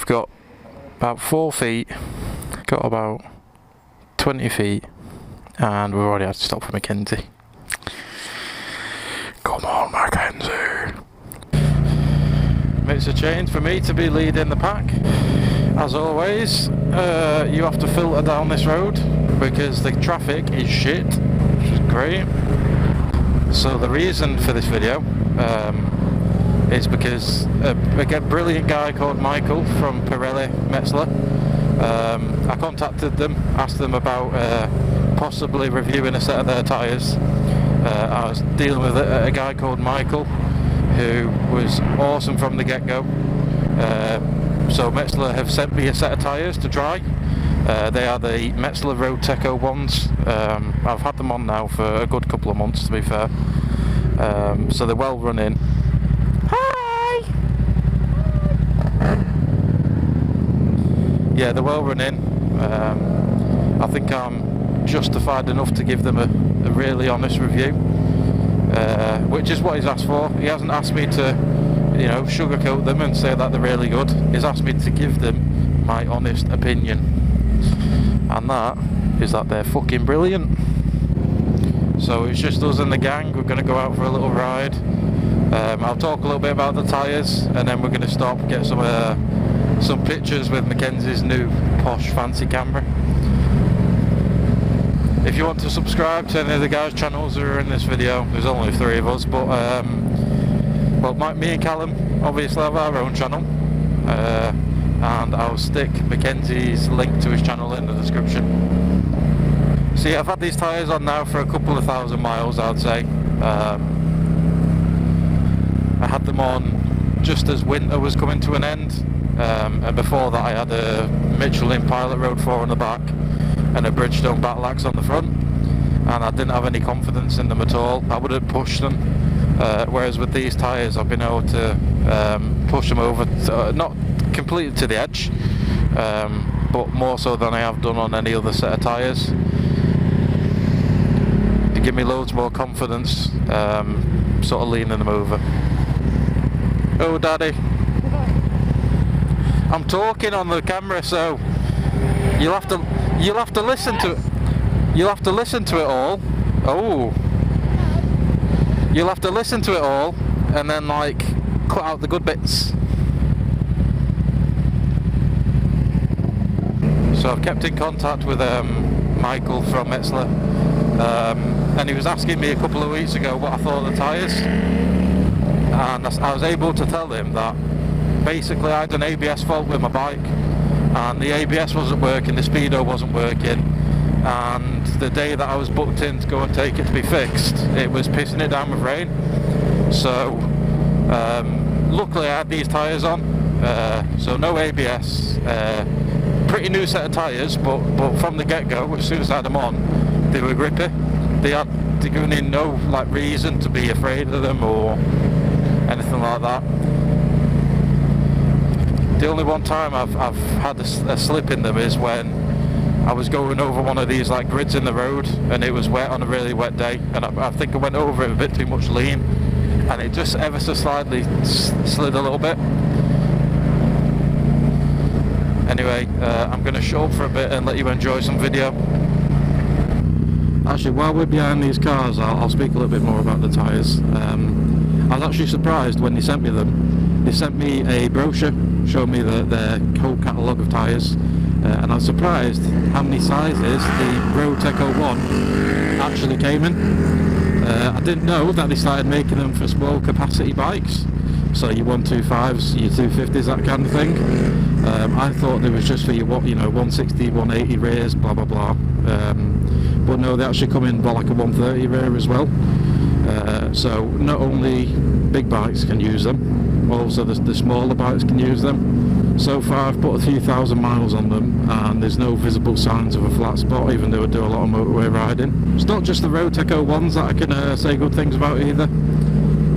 got about 4 feet, got about 20 feet, and we've already had to stop for Mackenzie. Come on, Mackenzie. Makes a change for me to be leading the pack. As always, you have to filter down this road because the traffic is shit, which is great. So the reason for this video is because a brilliant guy called Michael from Pirelli Metzeler, I contacted them, asked them about possibly reviewing a set of their tyres. I was dealing with a guy called Michael who was awesome from the get-go. So Metzeler have sent me a set of tyres to try. They are the Metzeler Roadtec 01s. I've had them on now for a good couple of months, to be fair. So they're well running. Hi! Yeah, they're well running. I think I'm justified enough to give them a really honest review, which is what he's asked for. He hasn't asked me to, you know, sugarcoat them and say that they're really good. He's asked me to give them my honest opinion, and that is that they're fucking brilliant. So it's just us and the gang. We're going to go out for a little ride. I'll talk a little bit about the tyres, and then we're going to stop, get some pictures with Mackenzie's new posh fancy camera. If you want to subscribe to any of the guys' channels that are in this video, there's only 3 of us, but well, me and Callum obviously have our own channel, and I'll stick Mackenzie's link to his channel in the description. See, I've had these tyres on now for a couple of thousand miles, I'd say. I had them on just as winter was coming to an end, and before that I had a Michelin Pilot Road 4 on the back and a Bridgestone Battlax on the front, and I didn't have any confidence in them at all. I wouldn't push them, whereas with these tyres I've been able to push them over, not completely to the edge, but more so than I have done on any other set of tyres. To give me loads more confidence, sort of leaning them over. Oh daddy, I'm talking on the camera, so you'll have to listen to it. You'll have to listen to it all. Oh, you'll have to listen to it all, and then like cut out the good bits. So I've kept in contact with Michael from Metzeler, and he was asking me a couple of weeks ago what I thought of the tyres, and I was able to tell him that basically I had an ABS fault with my bike, and the ABS wasn't working, the speedo wasn't working, and the day that I was booked in to go and take it to be fixed, it was pissing it down with rain. So luckily I had these tyres on, so no ABS, pretty new set of tyres, but from the get-go, as soon as I had them on, they were grippy. They had given me no like reason to be afraid of them or anything like that. The only one time I've had a slip in them is when I was going over one of these like grids in the road, and it was wet on a really wet day, and I think I went over it a bit too much lean, and it just ever so slightly slid a little bit. Anyway, I'm going to shut up for a bit and let you enjoy some video. Actually, while we're behind these cars, I'll speak a little bit more about the tyres. I was actually surprised when they sent me them. They sent me a brochure showing me their whole catalogue of tyres, and I was surprised how many sizes the Roadtec 01 actually came in. I didn't know that they started making them for small capacity bikes, so your 125s, your 250s, that kind of thing. I thought they was just for your 160, 180 rears, blah blah blah. But no, they actually come in like a 130 rear as well. So not only big bikes can use them, also the smaller bikes can use them. So far I've put a few thousand miles on them, and there's no visible signs of a flat spot, even though I do a lot of motorway riding. It's not just the Roadtec 01s that I can say good things about either.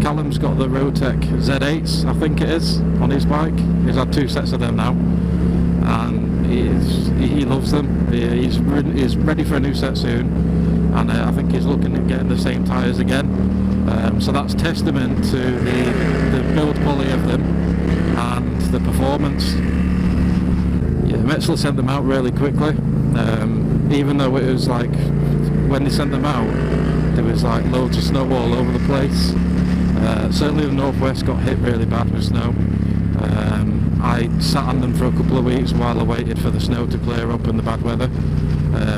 Callum's got the Roadtec Z8s, I think it is, on his bike. He's had 2 sets of them now, and he loves them. He's ready for a new set soon, and I think he's looking at getting the same tyres again. So that's testament to the build quality of them and the performance. Metzeler sent them out really quickly, even though it was like, when they sent them out, there was like loads of snow all over the place. Certainly the northwest got hit really bad with snow. I sat on them for a couple of weeks while I waited for the snow to clear up and the bad weather,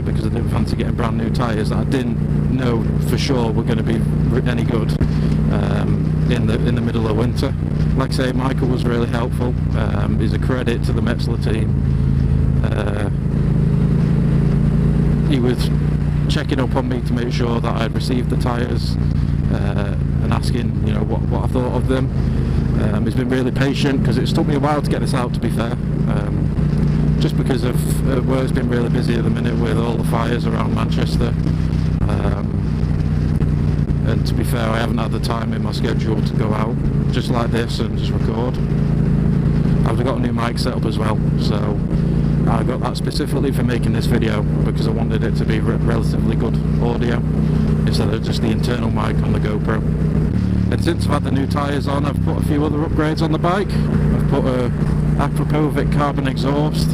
because I didn't fancy getting brand new tyres that I didn't know for sure were going to be any good in the middle of winter. Like I say, Michael was really helpful. He's a credit to the Metzeler team. He was checking up on me to make sure that I'd received the tyres, and asking, you know, what I thought of them. He's been really patient because it's took me a while to get this out, to be fair, just because of work's been really busy at the minute with all the fires around Manchester, and to be fair, I haven't had the time in my schedule to go out just like this and just record. I've got a new mic set up as well, so I got that specifically for making this video because I wanted it to be relatively good audio instead of just the internal mic on the GoPro. And since I've had the new tyres on, I've put a few other upgrades on the bike. I've put a Akrapovic carbon exhaust.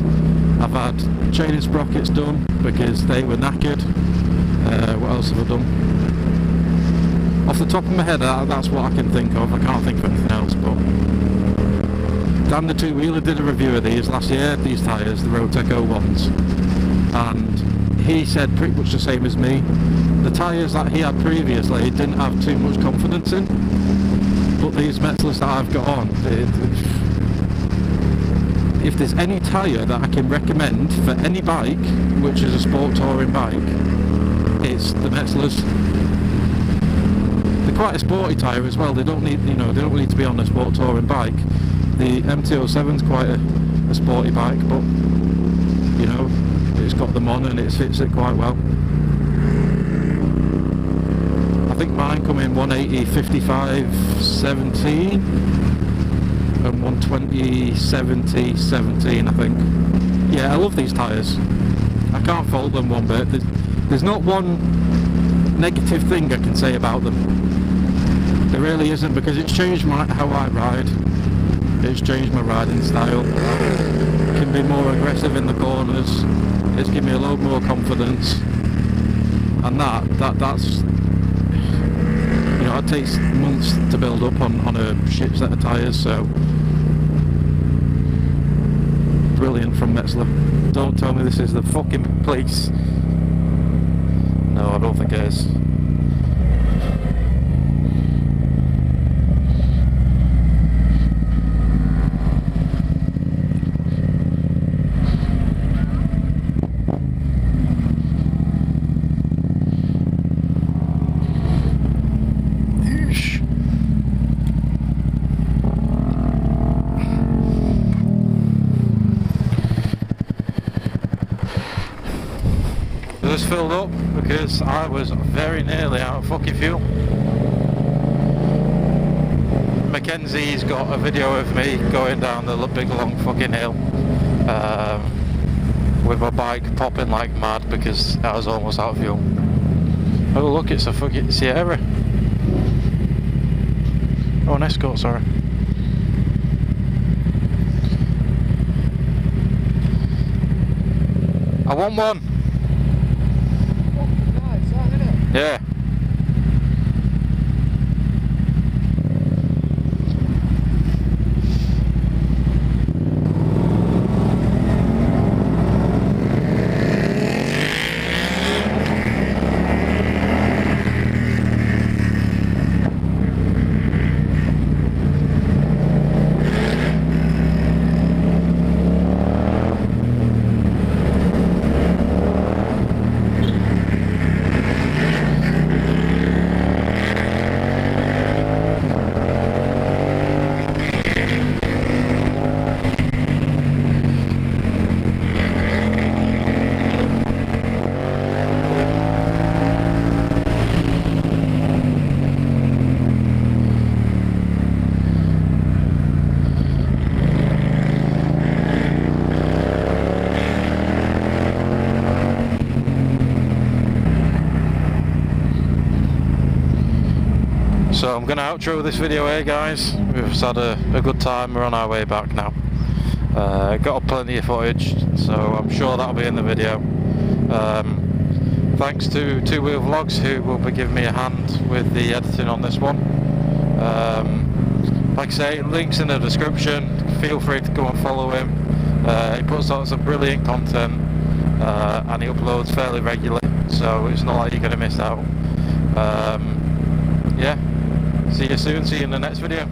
I've had chain and sprockets done because they were knackered. What else have I done? Off the top of my head, that's what I can think of. I can't think of anything else, but Dan the two-wheeler did a review of these last year, these tyres, the Roadtec 01s, and he said pretty much the same as me. The tyres that he had previously he didn't have too much confidence in, but these Metzelers that I've got on, if there's any tyre that I can recommend for any bike which is a sport touring bike, it's the Metzelers. They're quite a sporty tyre as well. They don't need, you know, they don't need to be on a sport touring bike. The MT07 is quite a sporty bike, but you know, it's got them on and it fits it quite well. I think mine come in 180 55 17 and 120 70 17, I think. Yeah, I love these tyres. I can't fault them one bit. There's not one negative thing I can say about them. There really isn't, because it's changed how I ride. It's changed my riding style. I can be more aggressive in the corners. It's given me a lot more confidence, and that's, you know, it takes months to build up on a shit set of tyres. So brilliant from Metzeler. Don't tell me this is the fucking place. No, I don't think it is. Just filled up because I was very nearly out of fucking fuel. Mackenzie's got a video of me going down the big long fucking hill with my bike popping like mad because I was almost out of fuel. Oh look, it's a fucking Sierra. Oh, an Escort, sorry. I want one. Yeah. So I'm going to outro this video here, guys. We've had a good time, we're on our way back now. Got plenty of footage, so I'm sure that'll be in the video. Thanks to Two Wheel Vlogs, who will be giving me a hand with the editing on this one. Like I say, links in the description. Feel free to go and follow him. He puts out some brilliant content, and he uploads fairly regularly, so it's not like you're going to miss out. Yeah, see you soon, see you in the next video.